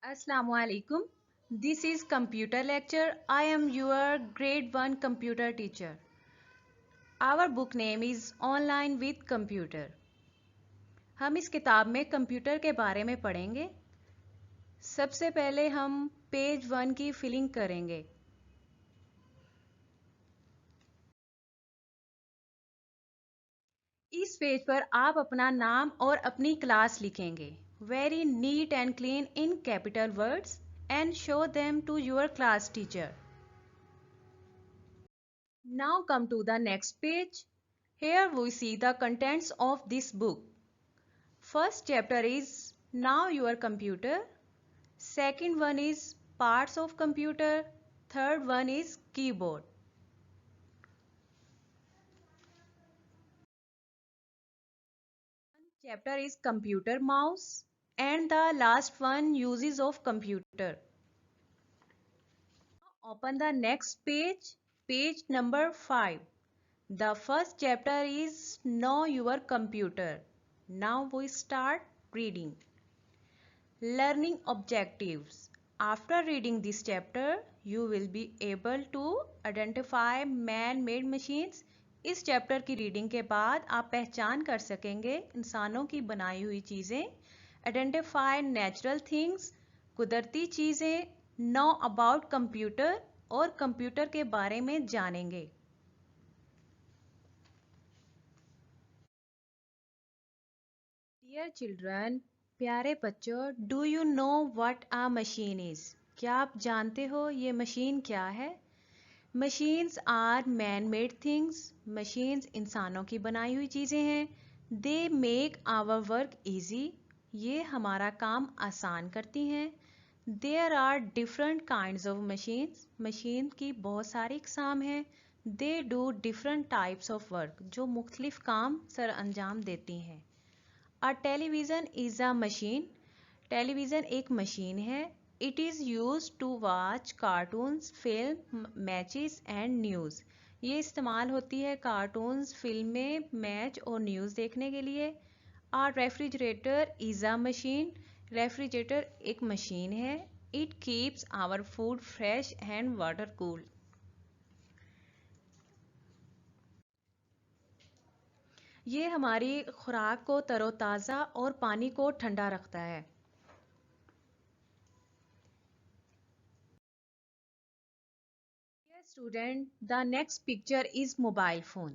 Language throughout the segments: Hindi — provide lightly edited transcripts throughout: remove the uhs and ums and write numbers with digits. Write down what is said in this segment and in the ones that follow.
Assalamu alaikum. This is computer lecture. I am your grade 1 computer teacher. Our book name is Online with Computer. हम इस किताब में कंप्यूटर के बारे में पढ़ेंगे। सबसे पहले हम पेज 1 की फिलिंग करेंगे। इस पेज पर आप अपना नाम और अपनी क्लास लिखेंगे। Very neat and clean in capital words and show them to your class teacher. Now come to the next page. Here we see the contents of this book. First chapter is Now Your Computer. Second one is Parts of Computer. Third one is Keyboard. Chapter is Computer Mouse. And the last one Uses of Computer. Open the next page, page number 5. The first chapter is Know Your Computer. Now we start reading. Learning objectives. After reading this chapter, you will be able to identify man-made machines. इस चैप्टर की रीडिंग के बाद आप पहचान कर सकेंगे इंसानों की बनाई हुई चीज़ें, आइडेंटिफाई नेचुरल थिंग्स, कुदरती चीज़ें, नो अबाउट कंप्यूटर और कंप्यूटर के बारे में जानेंगे। डियर चिल्ड्रन, प्यारे बच्चों, do you know what a machine is? क्या आप जानते हो ये मशीन क्या है? Machines are man made things. Machines इंसानों की बनाई हुई चीज़ें हैं। They make our work easy. ये हमारा काम आसान करती हैं। There are different kinds of machines. Machine की बहुत सारी इकसाम हैं। They do different types of work, जो मुख्तलिफ काम सर अंजाम देती हैं। A television is a machine. Television एक मशीन है। It is use to watch cartoons, film, matches and news. ये इस्तेमाल होती है कार्टून्स, फिल्में, मैच और न्यूज़ देखने के लिए। A refrigerator is a machine. Refrigerator एक मशीन है। It keeps our food fresh and water cool. ये हमारी खुराक को तरोताज़ा और पानी को ठंडा रखता है। Student, the next picture is mobile phone.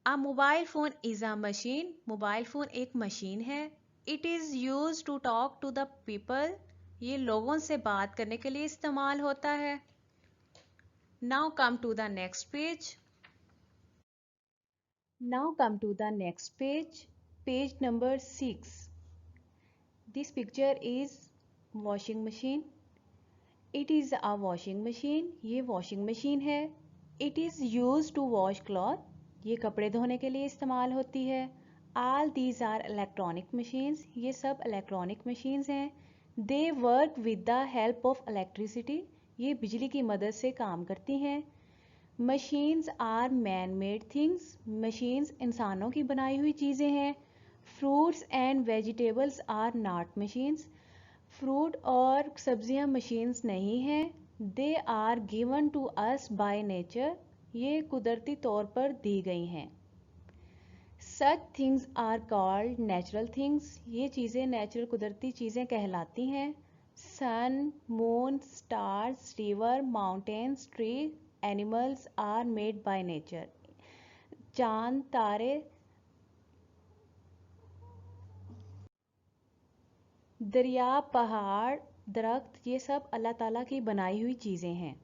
A mobile phone is a machine. Mobile phone एक मशीन है. It is used to talk to the people. ये लोगों से बात करने के लिए इस्तेमाल होता है. Now come to the next page. Now come to the next page. Page number 6. This picture is washing machine. It is a washing machine. ये washing machine है. It is used to wash cloth. ये कपड़े धोने के लिए इस्तेमाल होती है। All these are electronic machines. ये सब electronic machines हैं। They work with the help of electricity. ये बिजली की मदद से काम करती हैं। Machines are man-made things. Machines इंसानों की बनाई हुई चीज़ें हैं। Fruits and vegetables are not machines. Fruit और सब्जियां मशीन्स नहीं हैं। They are given to us by nature. ये कुदरती तौर पर दी गई हैं। Such things are called natural things. ये चीज़ें नेचुरल कुदरती चीज़ें कहलाती हैं। Sun, moon, stars, river, mountains, tree, animals are made by nature. चांद, तारे, दरिया, पहाड़, दरख्त, ये सब अल्लाह ताला की बनाई हुई चीज़ें हैं।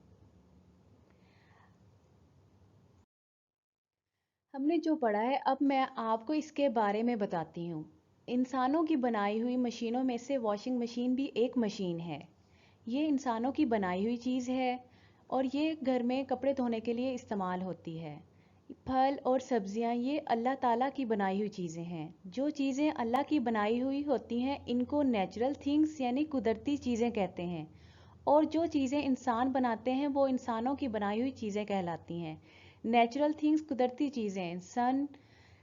हमने जो पढ़ा है, अब मैं आपको इसके बारे में बताती हूँ। इंसानों की बनाई हुई मशीनों में से वॉशिंग मशीन भी एक मशीन है। ये इंसानों की बनाई हुई चीज़ है और ये घर में कपड़े धोने के लिए इस्तेमाल होती है। फल और सब्जियां ये अल्लाह ताला की बनाई हुई चीज़ें हैं। जो चीज़ें अल्लाह की बनाई हुई होती हैं, इनको नेचुरल थिंग्स यानी कुदरती चीज़ें कहते हैं। और जो चीज़ें इंसान बनाते हैं वो इंसानों की बनाई हुई चीज़ें कहलाती हैं। नेचुरल थिंग्स कुदरती चीज़ें, सन,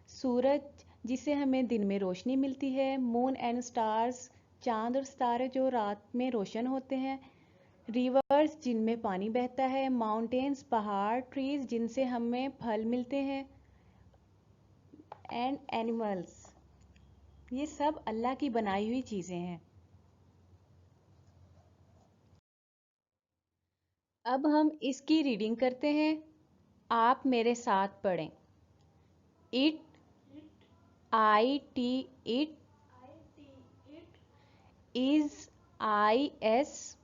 सूरज जिससे हमें दिन में रोशनी मिलती है, मून एंड स्टार्स चांद और सितारे जो रात में रोशन होते हैं। रिवर्स जिनमें पानी बहता है। माउंटेन्स पहाड़। ट्रीज जिनसे हमें फल मिलते हैं। एंड एनिमल्स, ये सब अल्लाह की बनाई हुई चीज़ें हैं। अब हम इसकी रीडिंग करते हैं। आप मेरे साथ पढ़ें। It, IT, it, is, IS,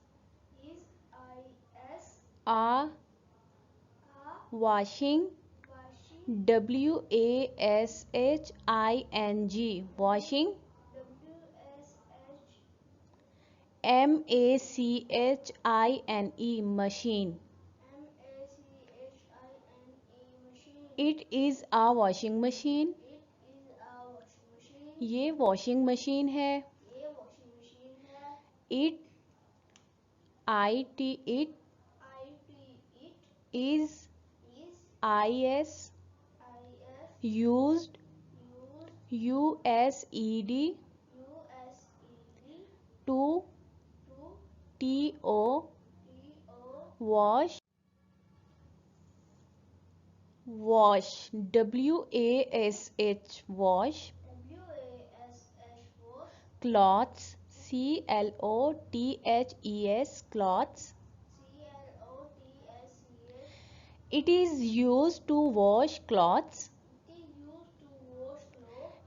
a, washing, WASHING, washing, MACHINE, machine. It is a washing machine. ये वॉशिंग मशीन है। It, IT, it, is, IS, used, USED, to, TO, wash, wash, WASH, wash, clothes, CLOTHES, clothes. It is used to wash clothes.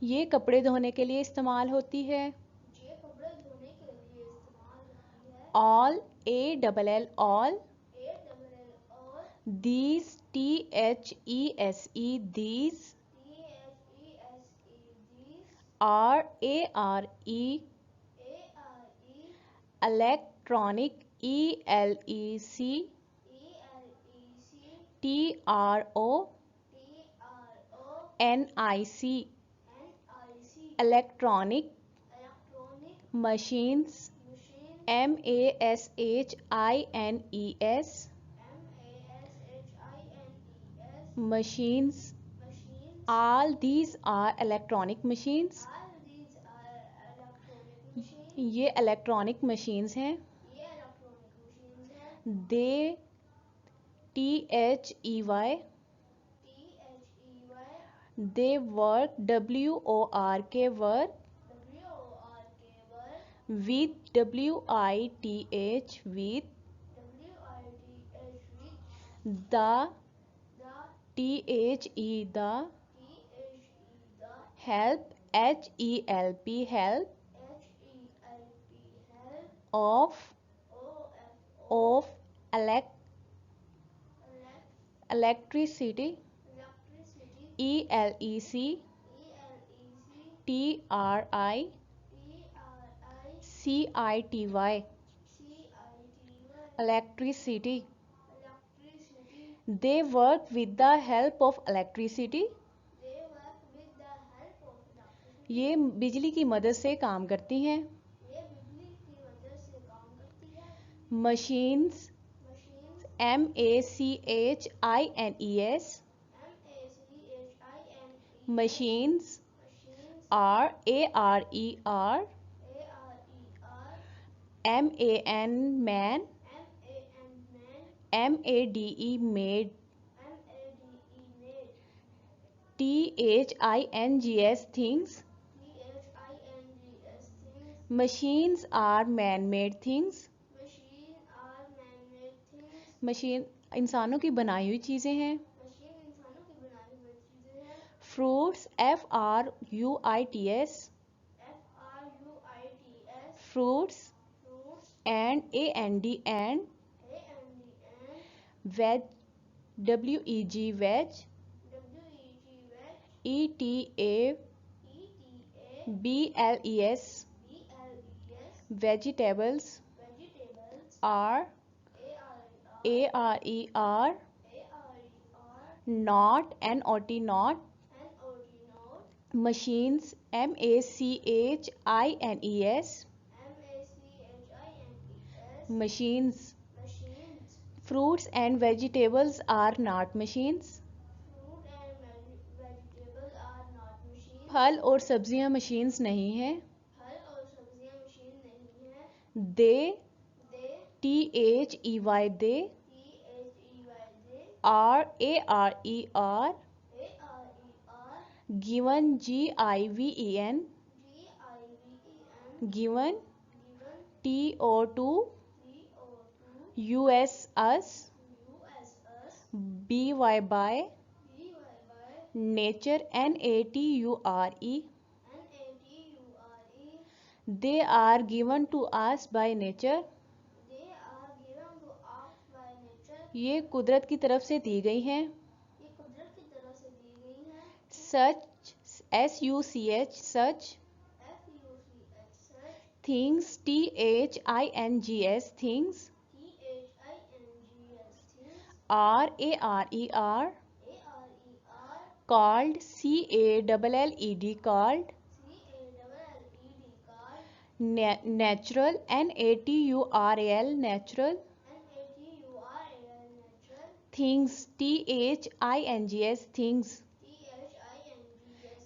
ये कपड़े धोने के लिए इस्तेमाल होती है। All, ALL, all. These, THESE, these। ARE, electronic, ELEC, TRONIC, electronic, machines, MASHINES, machines। All these are electronic machines। ये इलेक्ट्रॉनिक मशीन्स हैं। They, THEY, they work, WORK, work। With, WITH, with। The, THE, the। Help, HELP, help। Of, electricity, ELEC, TRICITY, electricity। They work with the help of electricity। ये बिजली की मदद से काम करती हैं। Machines, MACHINES, machines। RARER, MAN, man। MADE, made। THINGS, things। Machines are man-made things। Machine इंसानों की बनाई हुई चीज़ें हैं। Fruits, FRUITS, fruits. And, AND, and। Veg, WEG, veg। ETA, BLES, vegetables। ARER, not, NOT, not। machines, MACHINES, machines। Fruits and vegetables are not machines। फल और सब्जियां मशीन्स नहीं हैं। दे, they, THEY, they, THEY, RARER, ARER, given, GIVEN, GIVEN, given, given, TO2, TO2, US, us, USS, BY, by, BY, nature, NATURE, NATURE, they are given to us by nature, they are given to us by nature, ये कुदरत की तरफ से दी गई हैं. ये कुदरत की तरफ से दी गई हैं. Such, SUCH, such, FUCH, such, things, THINGS, things, THINGS, things, RARER, ARER, called, CALLED, called, CALLED, called, natural, NATURAL, natural, NATURAL, natural, things, THINGS, things. THINGS,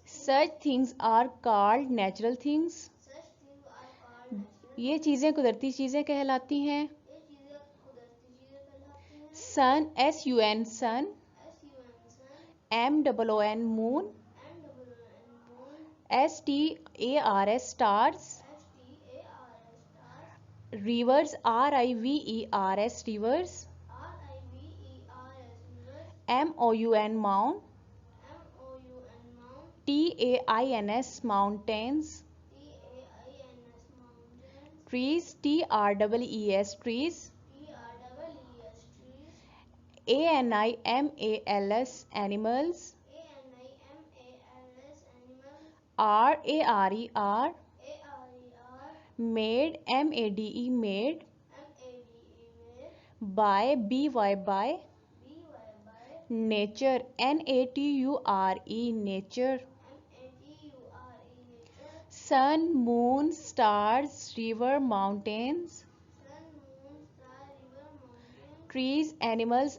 Such things are called natural things. such things are called natural. ये चीज़ें कुदरती चीज़ें कहलाती हैं. ये चीज़ें कुदरती चीज़ें कहलाती हैं. Sun, SUN, sun, SUN, sun, MOON, moon, MOON, moon, STARS, stars, STARS, stars, rivers, RIVERS, rivers, RIVERS, rivers, MOUN, mound, MOUN, mount, TAINS, mountains, TAINS, mountains, trees, TREES, trees, TREES, trees, ANIMALS, animals, ANIMALS, animals, RARER, ARER, made, MADE, made, MADE, made, by, BY, by, BY, by, nature, NATURE, nature, NATURE, nature, sun, moon, stars, river, mountains, sun, moon, star, river, mountains, trees, animals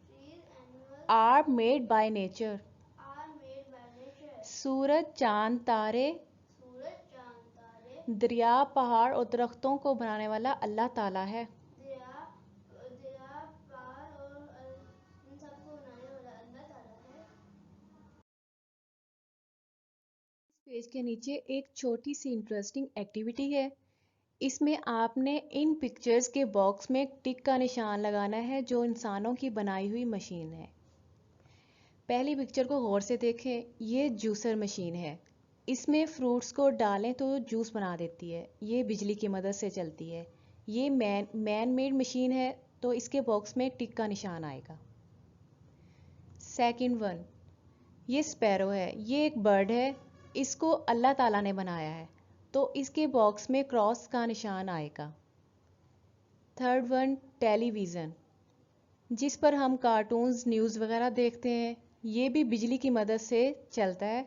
trees, animals are made by nature. are made by nature. सूरज, चांद, तारे, सूरज, चांद, तारे, दरिया, पहाड़ और दरख्तों को बनाने वाला अल्लाह ताला है. दरिया, पहाड़ और इन सबको बनाने वाला अल्लाह ताला है. इस पेज के नीचे एक छोटी सी इंटरेस्टिंग एक्टिविटी है. इसमें आपने इन पिक्चर्स के बॉक्स में टिक का निशान लगाना है जो इंसानों की बनाई हुई मशीन है. पहली पिक्चर को गौर से देखें. ये जूसर मशीन है. इसमें फ्रूट्स को डालें तो जूस बना देती है. ये बिजली की मदद से चलती है. ये मैन मेड मशीन है तो इसके बॉक्स में टिक का निशान आएगा. सेकंड वन, ये स्पैरो है. ये एक बर्ड है. इसको अल्लाह ताला ने बनाया है तो इसके बॉक्स में क्रॉस का निशान आएगा. थर्ड वन, टेलीविज़न, जिस पर हम कार्टून्स, न्यूज़ वगैरह देखते हैं. ये भी बिजली की मदद से चलता है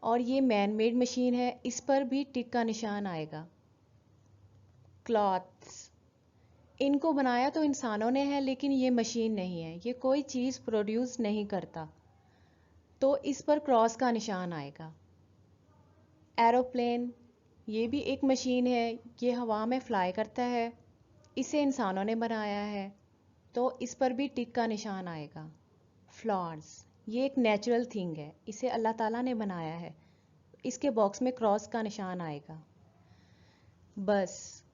और ये मैन मेड मशीन है. इस पर भी टिक का निशान आएगा. क्लॉथ्स, इनको बनाया तो इंसानों ने है लेकिन ये मशीन नहीं है. ये कोई चीज़ प्रोड्यूस नहीं करता तो इस पर क्रॉस का निशान आएगा. एरोप्लेन, ये भी एक मशीन है. ये हवा में फ्लाई करता है. इसे इंसानों ने बनाया है तो इस पर भी टिक का निशान आएगा. फ्लावर्स, ये एक नेचुरल थिंग है. इसे अल्लाह ताला ने बनाया है. इसके बॉक्स में क्रॉस का निशान आएगा. बस,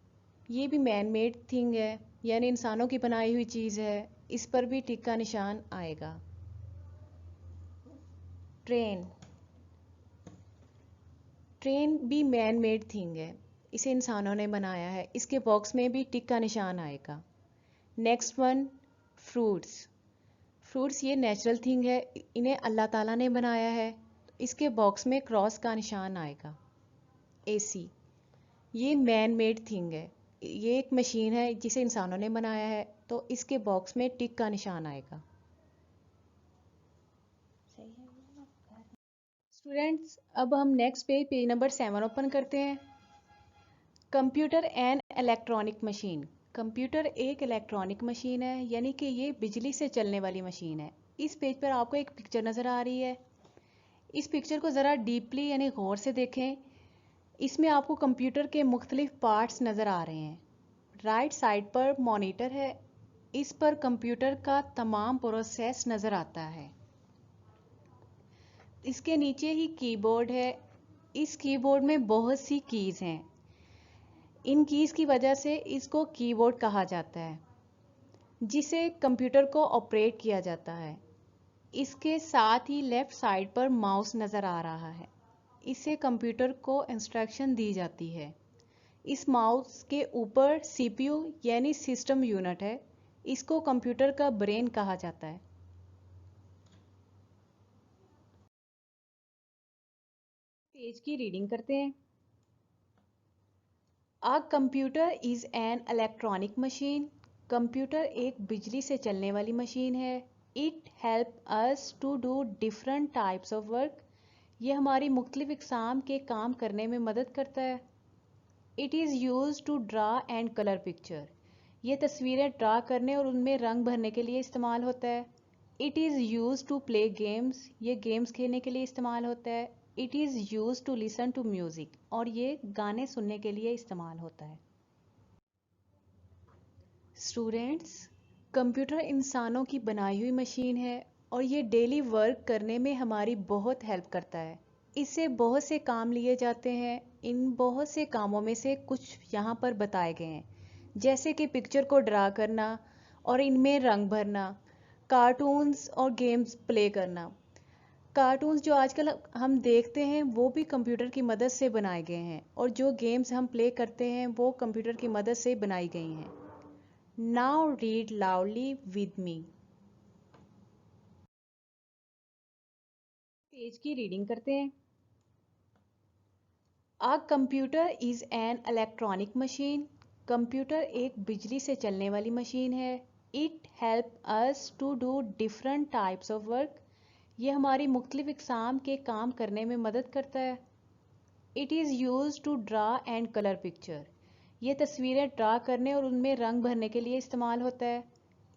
ये भी मैन मेड थिंग है यानी इंसानों की बनाई हुई चीज़ है. इस पर भी टिक का निशान आएगा. ट्रेन, ट्रेन भी मैन मेड थिंग है. इसे इंसानों ने बनाया है. इसके बॉक्स में भी टिक का निशान आएगा. Next one, fruits. फ्रूट्स ये नेचुरल थिंग है. इन्हें अल्लाह ताला ने बनाया है. इसके बॉक्स में क्रॉस का निशान आएगा. एसी, ये मैन मेड थिंग है. ये एक मशीन है जिसे इंसानों ने बनाया है तो इसके बॉक्स में टिक का निशान आएगा. स्टूडेंट्स, अब हम नेक्स्ट पेज नंबर 7 ओपन करते हैं. Computer and electronic machine. Computer एक इलेक्ट्रॉनिक मशीन है यानी कि ये बिजली से चलने वाली मशीन है. इस पेज पर आपको एक पिक्चर नज़र आ रही है. इस पिक्चर को ज़रा डीपली यानी गौर से देखें. इसमें आपको कंप्यूटर के मुख्तलिफ पार्ट्स नज़र आ रहे हैं। राइट साइड पर मॉनिटर है, इस पर कंप्यूटर का तमाम प्रोसेस नज़र आता है। इसके नीचे ही कीबोर्ड है, इस कीबोर्ड में बहुत सी कीज़ हैं। इन कीज़ की वजह से इसको कीबोर्ड कहा जाता है, जिसे कंप्यूटर को ऑपरेट किया जाता है। इसके साथ ही लेफ्ट साइड पर माउस नज़र आ रहा है, इससे कंप्यूटर को इंस्ट्रक्शन दी जाती है। इस माउस के ऊपर सीपीयू यानी सिस्टम यूनिट है, इसको कंप्यूटर का ब्रेन कहा जाता है। पेज की रीडिंग करते हैं। A computer is an electronic machine. Computer एक बिजली से चलने वाली मशीन है। It help us to do different types of work. ये हमारी मुख्तलिफ इक़साम के काम करने में मदद करता है। It is used to draw and color picture. ये तस्वीरें ड्रा करने और उनमें रंग भरने के लिए इस्तेमाल होता है। It is used to play games. ये गेम्स खेलने के लिए इस्तेमाल होता है। It is used to listen to music. और ये गाने सुनने के लिए इस्तेमाल होता है। स्टूडेंट्स, कंप्यूटर इंसानों की बनाई हुई मशीन है और ये डेली वर्क करने में हमारी बहुत हेल्प करता है। इससे बहुत से काम लिए जाते हैं। इन बहुत से कामों में से कुछ यहाँ पर बताए गए हैं, जैसे कि पिक्चर को ड्रा करना और इनमें रंग भरना, कार्टून्स और गेम्स प्ले करना। कार्टून्स जो आजकल हम देखते हैं वो भी कंप्यूटर की मदद से बनाए गए हैं, और जो गेम्स हम प्ले करते हैं वो कंप्यूटर की मदद से बनाई गई हैं। Now read loudly with me. Page की रीडिंग करते हैं। A computer is an electronic machine. Computer एक बिजली से चलने वाली मशीन है। It help us to do different types of work. ये हमारी मुख्तलिफ इक़साम के काम करने में मदद करता है। It is used to draw and color picture. ये तस्वीरें ड्रा करने और उनमें रंग भरने के लिए इस्तेमाल होता है।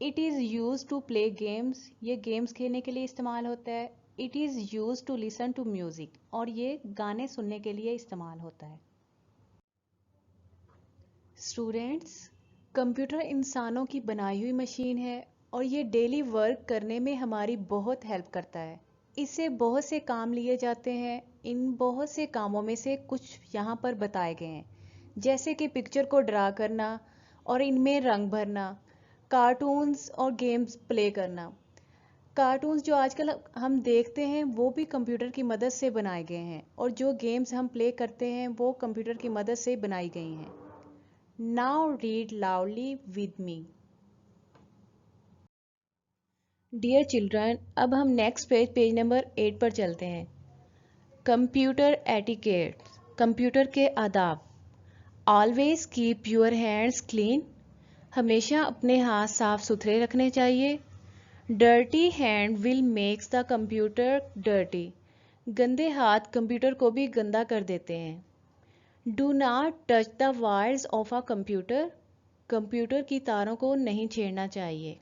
It is used to play games. ये गेम्स खेलने के लिए इस्तेमाल होता है। It is used to listen to music. और ये गाने सुनने के लिए इस्तेमाल होता है। स्टूडेंट्स, कंप्यूटर इंसानों की बनाई हुई मशीन है और ये डेली वर्क करने में हमारी बहुत हेल्प करता है। इससे बहुत से काम लिए जाते हैं। इन बहुत से कामों में से कुछ यहाँ पर बताए गए हैं, जैसे कि पिक्चर को ड्रा करना और इनमें रंग भरना, कार्टून्स और गेम्स प्ले करना। कार्टून्स जो आजकल हम देखते हैं वो भी कंप्यूटर की मदद से बनाए गए हैं, और जो गेम्स हम प्ले करते हैं वो कंप्यूटर की मदद से बनाई गई हैं। Now read loudly with me. Dear children, अब हम नेक्स्ट पेज नंबर 8 पर चलते हैं। कंप्यूटर एटिकेट, कंप्यूटर के आदाब। Always keep your hands clean, हमेशा अपने हाथ साफ सुथरे रखने चाहिए। Dirty hand will makes the computer dirty, गंदे हाथ कंप्यूटर को भी गंदा कर देते हैं। Do not touch the wires of a computer, computer की तारों को नहीं छेड़ना चाहिए।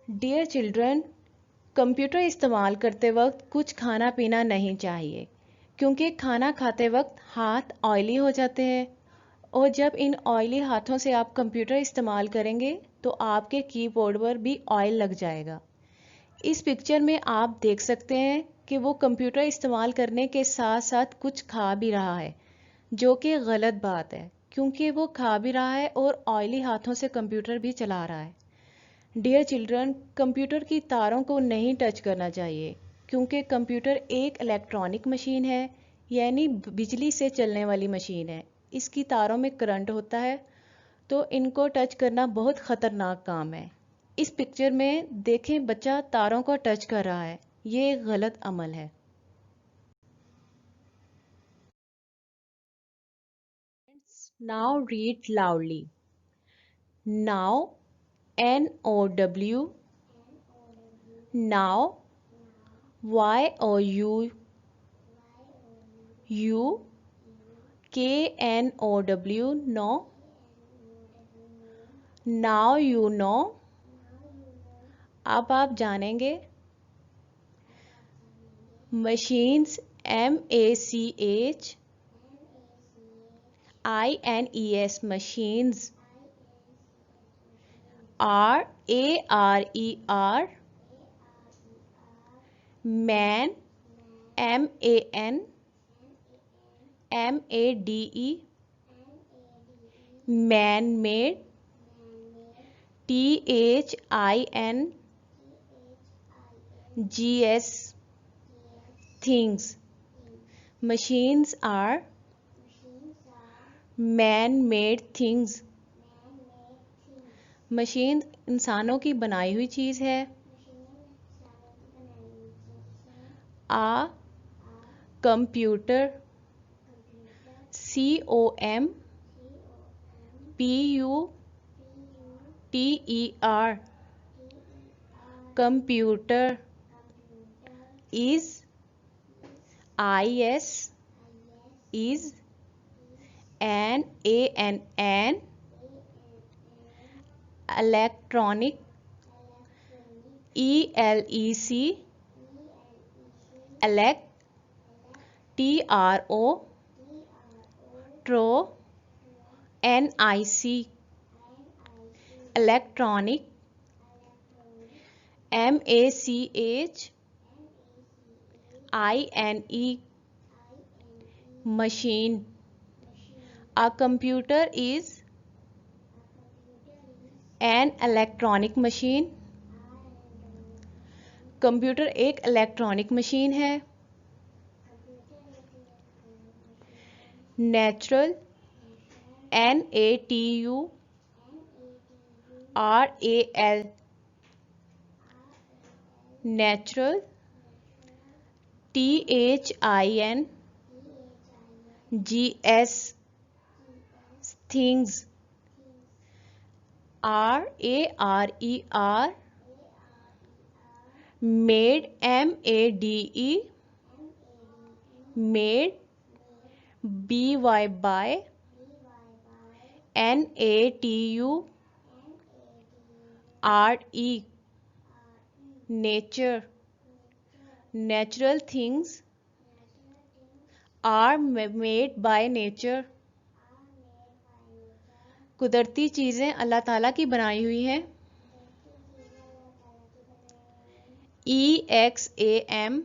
डियर चिल्ड्रन, कंप्यूटर इस्तेमाल करते वक्त कुछ खाना पीना नहीं चाहिए, क्योंकि खाना खाते वक्त हाथ ऑयली हो जाते हैं, और जब इन ऑयली हाथों से आप कंप्यूटर इस्तेमाल करेंगे तो आपके कीबोर्ड पर भी ऑयल लग जाएगा। इस पिक्चर में आप देख सकते हैं कि वो कंप्यूटर इस्तेमाल करने के साथ साथ कुछ खा भी रहा है, जो कि गलत बात है, क्योंकि वो खा भी रहा है और ऑयली हाथों से कंप्यूटर भी चला रहा है। डियर चिल्ड्रन, कंप्यूटर की तारों को नहीं टच करना चाहिए, क्योंकि कंप्यूटर एक इलेक्ट्रॉनिक मशीन है, यानी बिजली से चलने वाली मशीन है। इसकी तारों में करंट होता है, तो इनको टच करना बहुत ख़तरनाक काम है। इस पिक्चर में देखें, बच्चा तारों को टच कर रहा है, ये एक गलत अमल है। Now read loudly. Now, N-O-W, now, Y-O-U, U, K-N-O-W, no. Now you know. अब आप जानेंगे। Machines MACHINES machines. RARER man, MANMADE man made, THINGS things. Machines are man made things. Machine इंसानों की बनाई हुई चीज़ है. आ computer, COMPUTER, computer is is an electronic, ELEC elect, TRO NIC electronic, MACHINE machine. A computer is an electronic machine. Computer एक इलेक्ट्रॉनिक मशीन है. Natural, NATURAL natural, THINGS things. RARER made, MADE made, BY by, NATURE nature. Natural things are made by nature. कुदरती चीज़ें अल्लाह ताला की बनाई हुई हैं. EXAM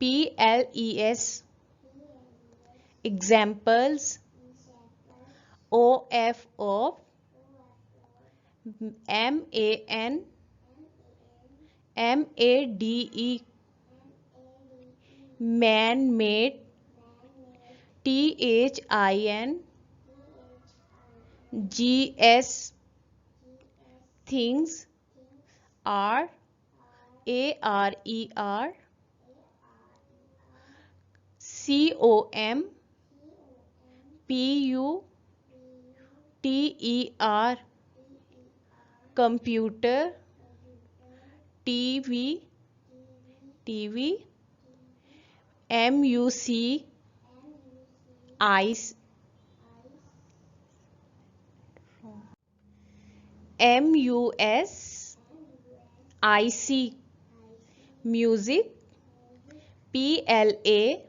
PLES examples. OF MAN MADE man made, THINGS things. RARER COMPUTER computer, TV MUSIC MUSIC music, PLAYER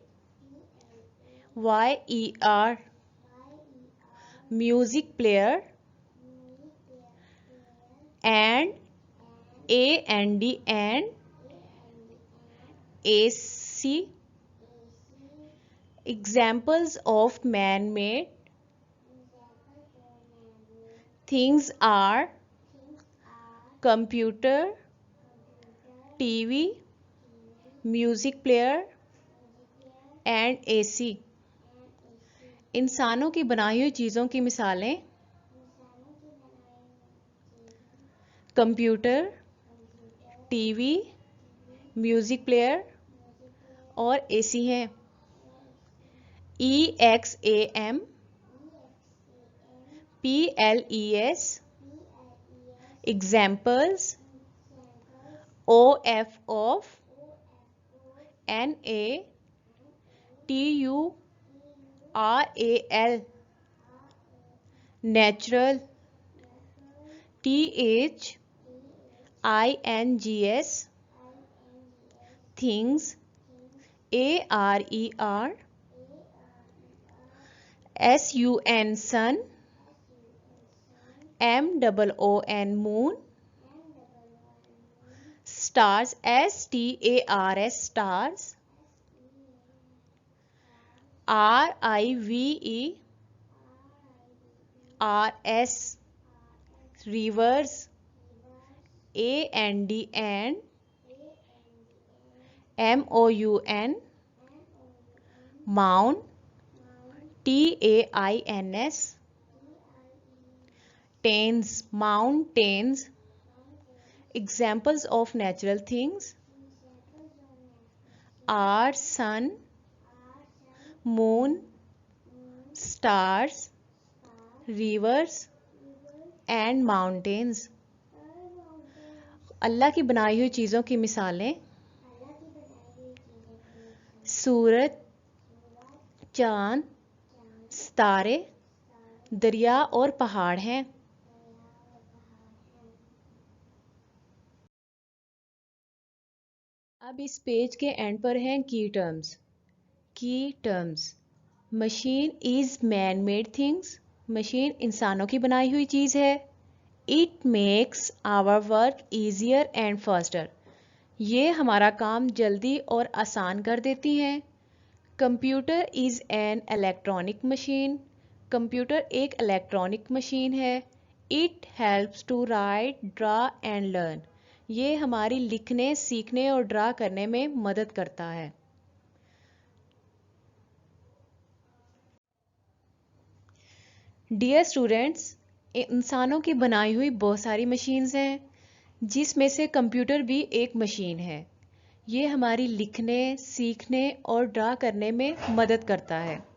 music player, and AND AC examples of man-made things are computer, TV, music player and AC. इंसानों की बनाई हुई चीज़ों की मिसालें कंप्यूटर, टीवी, म्यूज़िक प्लेयर और एसी हैं. EXAM PLES examples. OF NATURAL natural, THINGS things. A-R-E-R, S-U-N, sun, M-O-O-N, moon, stars, S-T-A-R-S, stars, R-I-V-E-R-S, rivers, A-N-D, and M-O-U-N, mound, T-A-I-N-S, tains, mountains. Examples of natural things are sun, moon, stars, rivers and mountains. अल्लाह की बनाई हुई चीज़ों की मिसालें सूरज, चाँद, सितारे, दरिया और पहाड़ हैं। अब इस पेज के एंड पर हैं key terms. Key terms: machine is man made things, machine इंसानों की बनाई हुई चीज़ है। It makes our work easier and faster, ये हमारा काम जल्दी और आसान कर देती हैं। Computer is an electronic machine, computer एक इलेक्ट्रॉनिक मशीन है। It helps to write, draw and learn, ये हमारी लिखने, सीखने और ड्रा करने में मदद करता है। डियर स्टूडेंट्स, इंसानों की बनाई हुई बहुत सारी मशीन्स हैं, जिसमें से कंप्यूटर भी एक मशीन है। ये हमारी लिखने, सीखने और ड्रा करने में मदद करता है।